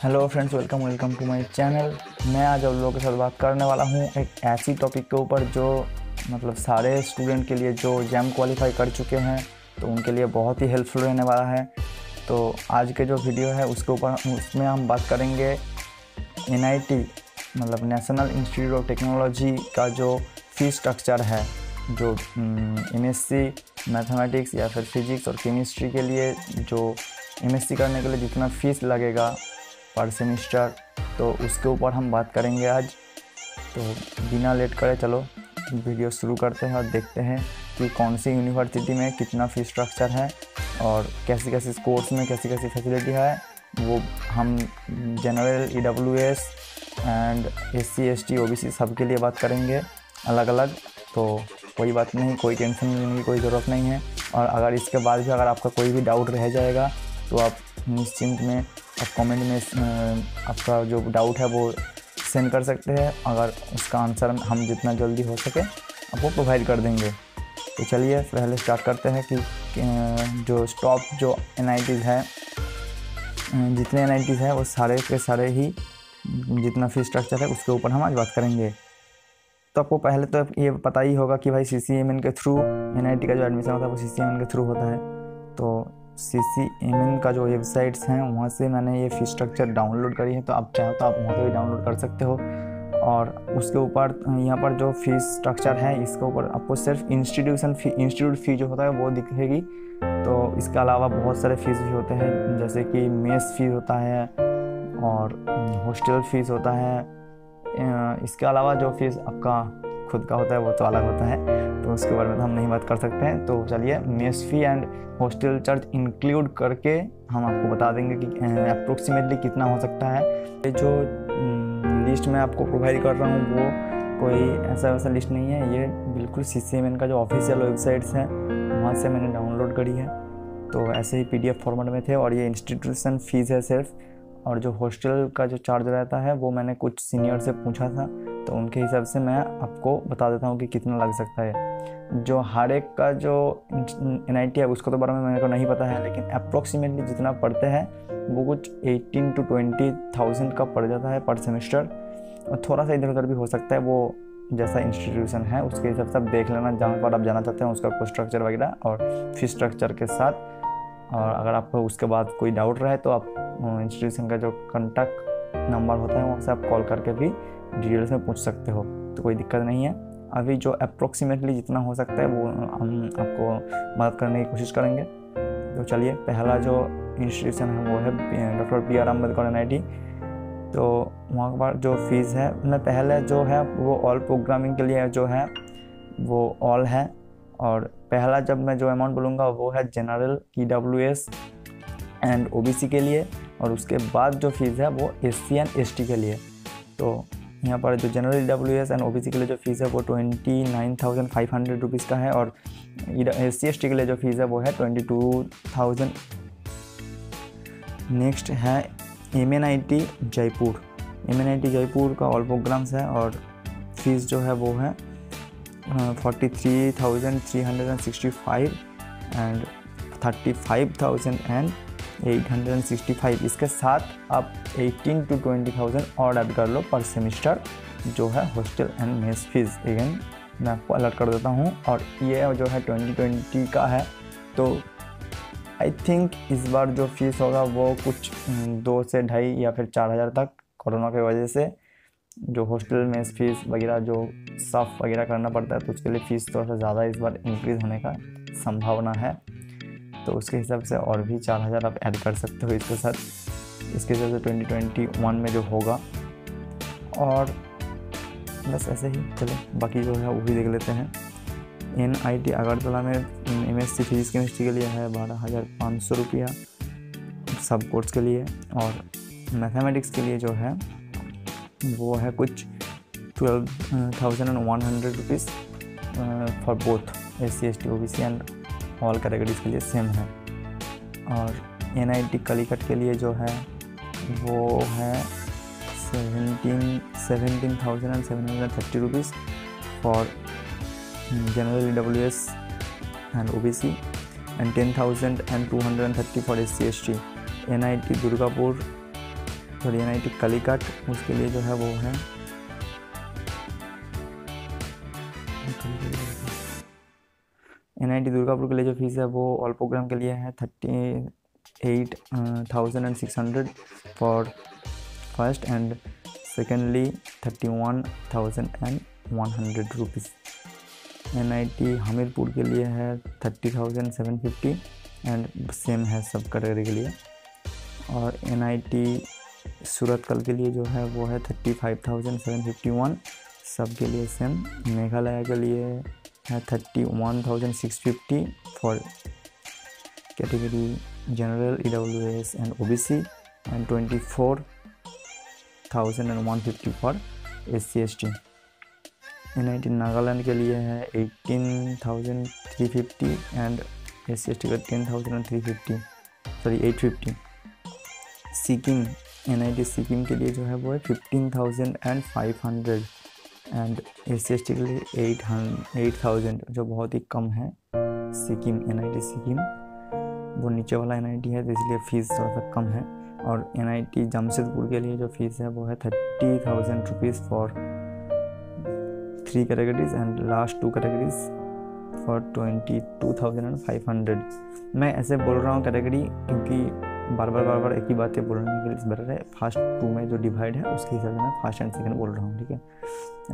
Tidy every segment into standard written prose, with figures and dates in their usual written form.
Hello friends, welcome to my channel. मैं आज आप लोगों के साथ बात करने वाला हूँ एक ऐसी टॉपिक के ऊपर जो मतलब सारे स्टूडेंट के लिए जो जैम क्वालिफाई कर चुके हैं तो उनके लिए बहुत ही हेल्पफुल रहने वाला है। तो आज के जो वीडियो है उसमें हम बात करेंगे NIT मतलब नेशनल इंस्टीट्यूट ऑफ टेक्नोलॉजी का जो फीस स्ट्रक्चर है, जो MSc मैथमेटिक्स या फिर फिजिक्स और केमिस्ट्री के लिए जो MSc करने के लिए जितना फ़ीस लगेगा पर सेमिस्टर, तो उसके ऊपर हम बात करेंगे आज। तो बिना लेट करे चलो वीडियो शुरू करते हैं और देखते हैं कि कौन सी यूनिवर्सिटी में कितना फ़ीस स्ट्रक्चर है और कैसी कैसी कोर्स में कैसी कैसी फैसिलिटी है। वो हम general EWS and SC ST OBC सब के लिए बात करेंगे अलग अलग। तो कोई बात नहीं, कोई टेंशन लेने की कोई ज़रूरत नहीं है। और अगर इसके बाद भी अगर आपका कोई भी डाउट रह जाएगा तो आप निश्चिंत में आप कमेंट में आपका जो डाउट है वो सेंड कर सकते हैं। अगर उसका आंसर हम जितना जल्दी हो सके आपको प्रोवाइड कर देंगे। तो चलिए पहले स्टार्ट करते हैं कि जो टॉप जो NITs है, जितने NITs हैं वो सारे के सारे ही जितना फीस स्ट्रक्चर है उसके ऊपर हम आज बात करेंगे। तो आपको पहले तो ये पता ही होगा कि भाई CCMN के थ्रू NIT का जो एडमिशन होता है वो CCMN के थ्रू होता है। तो CCMN का जो वेबसाइट्स हैं वहाँ से मैंने ये फ़ीस स्ट्रक्चर डाउनलोड करी है, तो आप चाहो तो आप वहाँ से भी डाउनलोड कर सकते हो। और उसके ऊपर यहाँ पर जो फीस स्ट्रक्चर है इसके ऊपर आपको सिर्फ इंस्टीट्यूट फ़ी जो होता है वो दिखेगी। तो इसके अलावा बहुत सारे फ़ीस भी होते हैं, जैसे कि मेस फ़ीस होता है और हॉस्टल फ़ीस होता है। इसके अलावा जो फीस आपका खुद का होता है वो तो अलग होता है, तो उसके बारे में तो हम नहीं बात कर सकते हैं। तो चलिए mess fee and hostel charge include करके हम आपको बता देंगे कि अप्रोक्सीमेटली कितना हो सकता है। ये जो लिस्ट मैं आपको प्रोवाइड कर रहा हूँ वो कोई ऐसा वैसा लिस्ट नहीं है, ये बिल्कुल CCMN का जो ऑफिशियल वेबसाइट्स हैं वहाँ से मैंने डाउनलोड करी है। तो ऐसे ही PDF फॉर्मेट में थे और ये इंस्टीट्यूशन फ़ीस है सिर्फ। और जो हॉस्टल का जो चार्ज रहता है वो मैंने कुछ सीनियर से पूछा था, तो उनके हिसाब से मैं आपको बता देता हूँ कि कितना लग सकता है। जो हर एक का जो NIT है उसको तो बारे में मेरे को नहीं पता है, लेकिन अप्रोक्सीमेटली जितना पढ़ते हैं वो कुछ 18 to 20,000 का पड़ जाता है पर सेमेस्टर। और थोड़ा सा इधर उधर भी हो सकता है, वो जैसा इंस्टीट्यूशन है उसके हिसाब से आप देख लेना जहाँ पर आप जाना चाहते हैं उसका कोर्स स्ट्रक्चर वगैरह और फीस स्ट्रक्चर के साथ। और अगर आपको उसके बाद कोई डाउट रहे तो आप इंस्टीट्यूशन का जो कॉन्टैक्ट नंबर होता है वहाँ से आप कॉल करके भी डिटेल्स में पूछ सकते हो, तो कोई दिक्कत नहीं है। अभी जो अप्रोक्सीमेटली जितना हो सकता है वो हम आपको मदद करने की कोशिश करेंगे। तो चलिए पहला जो इंस्टीट्यूशन है वो है डॉक्टर BR अम्बेडकर NIT। तो वहाँ पर जो फीस है मैं पहले जो है वो ऑल प्रोग्रामिंग के लिए जो है वो ऑल है, और पहला जब मैं जो अमाउंट बोलूँगा वो है जनरल EWS एंड OBC के लिए, और उसके बाद जो फीस है वो SC एंड ST के लिए। तो यहाँ पर जो जनरल EWS एंड OBC के लिए जो फीस है वो 29,500 रुपीज़ का है, और SC ST के लिए जो फीस है वो है 22,000। नेक्स्ट है MNIT जयपुर। MNIT जयपुर का ऑल प्रोग्राम्स है और फीस जो है वो है 43,365 एंड 35,865। इसके साथ आप 18 to 20,000 और ऐड कर लो पर सेमिस्टर, जो है hostel and mess fees. Again मैं आपको अलर्ट कर देता हूँ, और ये जो है 2020 का है। तो आई थिंक इस बार जो फीस होगा वो कुछ 2 से 2.5 या फिर 4,000 तक, कोरोना की वजह से जो हॉस्टल में फीस वगैरह जो साफ वगैरह करना पड़ता है तो उसके लिए फ़ीस थोड़ा सा ज़्यादा इस बार इंक्रीज़ होने का संभावना है। तो उसके हिसाब से और भी 4,000 आप ऐड कर सकते हो इसके साथ। इसके हिसाब से 2021 में जो होगा, और बस ऐसे ही चलो बाकी जो है वो भी देख लेते हैं। NIT अगरतला में MSc फिजिक्स केमिस्ट्री के लिए है 12,500 रुपया सब कोर्स के लिए, और मैथमेटिक्स के लिए जो है वो है कुछ 12,100 rupees for both SC ST OBC and all categories के लिए सेम है। और NIT कलीकट के लिए जो है वो है 17,730 rupees for general EWS and OBC and 10,230 for SC ST। NIT Durgapur sorry NIT Calicut, उसके लिए जो है वो है NIT दुर्गापुर के लिए जो फीस है वो ऑल प्रोग्राम के लिए है 38,600 for first and secondly 31,100 rupees. NIT Hamirpur के लिए है 30,750 एंड सेम है सब कैटेगरी के लिए। और NIT सूरतकल के लिए जो है वो है 35,751 सब के लिए सेम। मेघालय के लिए है 31,650 for category general EWS and OBC and 24,150 for SC ST। NIT Nagaland के लिए है 18,350 एंड SC ST का 10,350 सॉरी 850। सिक्किम NIT सिक्किम के लिए जो है वो है 15,500 एंड SC ST के लिए 8,000 जो बहुत ही कम है। सिक्किम NIT सिक्किम वो नीचे वाला NIT है तो इसलिए फ़ीस थोड़ा सा कम है। और NIT जमशेदपुर के लिए जो फीस है वो है 30,000 rupees for 3 categories and last 2 categories for 22,500। मैं ऐसे बोल रहा हूँ कैटेगरी क्योंकि बार बार एक ही बातें बोलने के लिए बेटर है। फर्स्ट 2 में जो डिवाइड है उसके हिसाब से मैं फर्स्ट एंड सेकंड बोल रहा हूँ, ठीक है।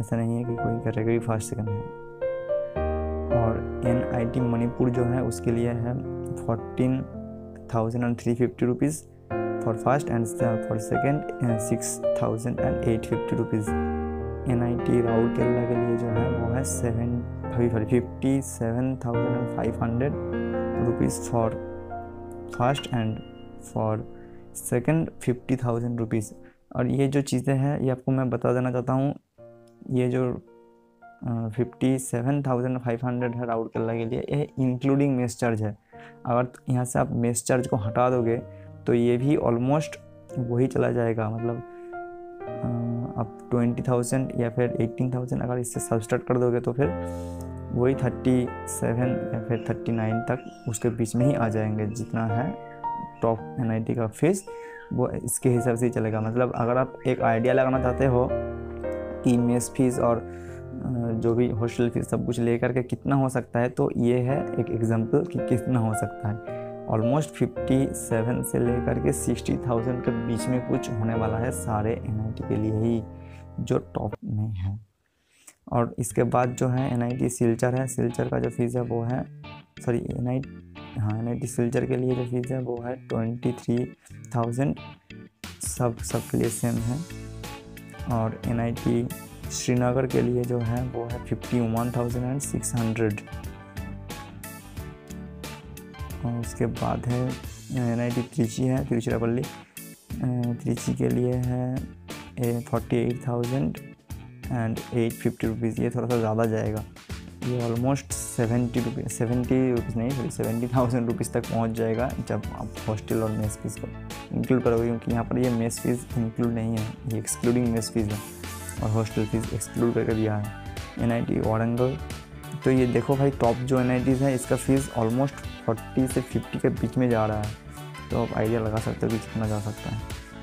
ऐसा नहीं है कि कोई कैटेगरी फर्स्ट सेकंड है। और NIT मणिपुर जो है उसके लिए है 14,350 rupees for first and for second 6,850 rupees. NIT Rourkela के लिए जो है वो है 57,500 rupees for first and for second 50,000 rupees. और ये जो चीज़ें हैं ये आपको मैं बता देना चाहता हूँ, ये जो 57,500 है राउरकेला के लिए, ये इंक्लूडिंग मेस चार्ज है। अगर यहाँ से आप मेस चार्ज को हटा दोगे तो ये भी ऑलमोस्ट वही चला जाएगा, मतलब आप 20,000 या फिर 18,000 अगर इससे सब्सट्रैक्ट कर दोगे तो फिर वही 37 या फिर 39 तक उसके बीच में ही आ जाएंगे। जितना है टॉप NIT का फीस वो इसके हिसाब से ही चलेगा। मतलब अगर आप एक आइडिया लगाना चाहते हो कि मेस फीस और जो भी हॉस्टल फीस सब कुछ लेकर के कितना हो सकता है, तो ये है एक एग्जांपल कि कितना हो सकता है। ऑलमोस्ट 57 से लेकर के 60,000 के बीच में कुछ होने वाला है सारे NIT के लिए ही जो टॉप में है। और इसके बाद जो है NIT सिलचर है। सिलचर का जो फीस है वो है NIT सिलचर के लिए जो फीस है वो है 23,000 सब के लिए सेम है। और NIT श्रीनगर के लिए जो है वो है 51,600। और उसके बाद है NIT त्रिची है, तिरुचिरापल्ली। त्रिची के लिए है 48,850 रुपीज़। ये थोड़ा सा ज़्यादा जाएगा, ये ऑलमोस्ट 70 रुपीज़ रुपीज़ तक पहुंच जाएगा जब आप हॉस्टल और मेस फीस को इंक्लूड करोगे, क्योंकि यहाँ पर ये मेस फीस इंक्लूड नहीं है, ये एक्सक्लूडिंग मेस फीस है और हॉस्टल फीस एक्सक्लूड करके दिया है। NIT वारंगल, तो ये देखो भाई टॉप जो NITs है इसका फीस ऑलमोस्ट 40 से 50 के बीच में जा रहा है, तो आप आइडिया लगा सकते हो कि कितना जा सकता है।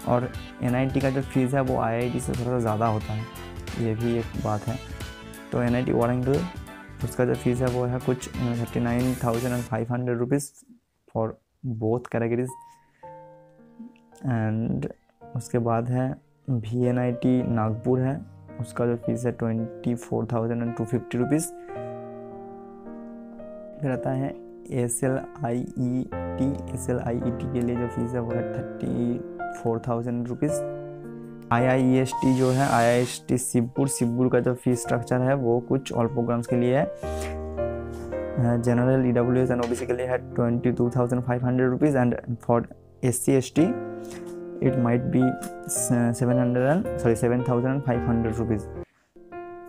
और NIT का जो फीस है वो IIT से थोड़ा सा ज़्यादा होता है, ये भी एक बात है। तो NIT वारंगल उसका जो फीस है वो है कुछ 39,500 rupees for both categories. And उसके बाद है VNIT नागपुर है, उसका जो फीस है 24,250 रुपीज़। फिर आता है SLIET के लिए जो फीस है वो है 34,000 रुपीज़। IIST जो है IIST शिवपुर का जो फीस स्ट्रक्चर है वो कुछ ऑल प्रोग्राम्स के लिए है। जनरल EWS एंड OBC के लिए है 22,500 rupees and for SC ST it might be 7,500 rupees.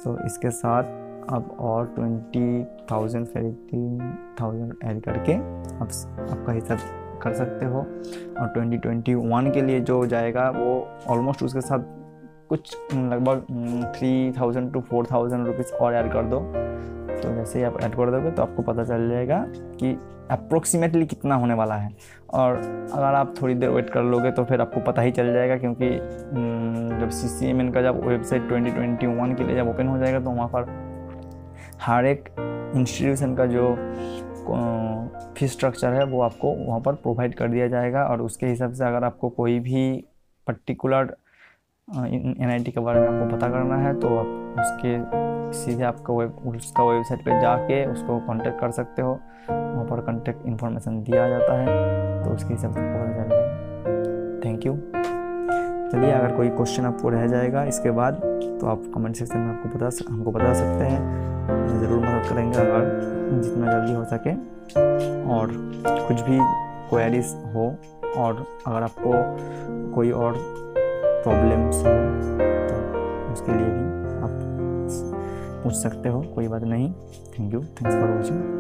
So इसके साथ अब और 20,000 फिर 18,000 ऐड करके आप आपका हिसाब कर सकते हो। और 2021 के लिए जो जाएगा वो ऑलमोस्ट उसके साथ कुछ लगभग 3,000 to 4,000 रुपीज़ और ऐड कर दो, तो जैसे ही आप ऐड कर दोगे तो आपको पता चल जाएगा कि अप्रोक्सीमेटली कितना होने वाला है। और अगर आप थोड़ी देर वेट कर लोगे तो फिर आपको पता ही चल जाएगा, क्योंकि जब CCMN का जब वेबसाइट 2021 के लिए जब ओपन हो जाएगा तो वहाँ पर हर एक इंस्टीट्यूशन का जो फीस स्ट्रक्चर है वो आपको वहाँ पर प्रोवाइड कर दिया जाएगा। और उसके हिसाब से अगर आपको कोई भी पर्टिकुलर NIT के बारे में आपको पता करना है तो आप उसके सीधे आपका उसका वेबसाइट पे जाके उसको कांटेक्ट कर सकते हो। वहाँ पर कांटेक्ट इन्फॉर्मेशन दिया जाता है, तो उसके हिसाब से पता चल जाएगा। Thank you. चलिए, अगर कोई क्वेश्चन आपको रह जाएगा इसके बाद तो आप कमेंट सेक्शन में हमको बता सकते हैं। ज़रूर मदद करेंगे अगर जितना जल्दी हो सके। और कुछ भी क्वेरीज हो और अगर आपको कोई और प्रॉब्लम्स हो तो उसके लिए भी आप पूछ सकते हो, कोई बात नहीं। Thank you, thanks for watching.